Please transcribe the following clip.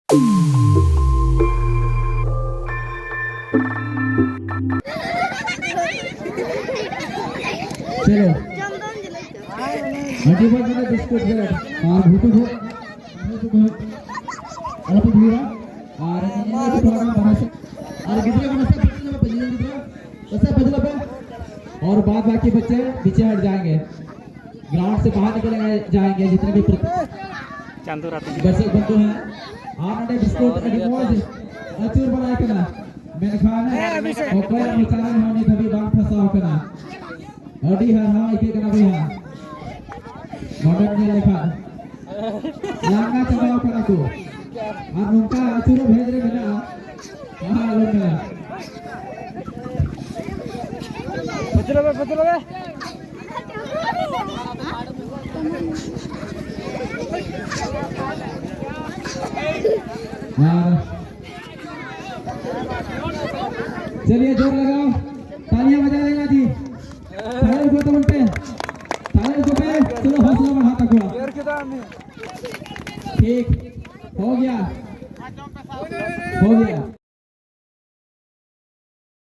चलो हड्डी पर जरा बिस्कुट है और भूतू को अलग भीड़ा और ये तो थोड़ा बना से और कितने बना से कितने में बजने दिख रहा वैसे बदला पे और बाद बाकी बच्चे पीछे हट जाएंगे ग्राउंड से बाहर निकल जाएंगे जितने भी चांदू रात दर्शक बंधु हैं आप बिस्कुट अडिमोज अचूर बनाए करना मैंने खाना है और कोई बेचारा होने कभी बांग फंसा हो करना अडी है हां इके करना भी है मॉडर्न ने लिखा लांगा चबाओ करना को और उनका अचूर भेज रहे बिना हां लोग बचलो बे चलिए जोर लगाओ तालियां बजा देना जी तालियां को तो बोलते तालियां को पे चलो हौसला बढ़ाता थोड़ा ठीक हो गया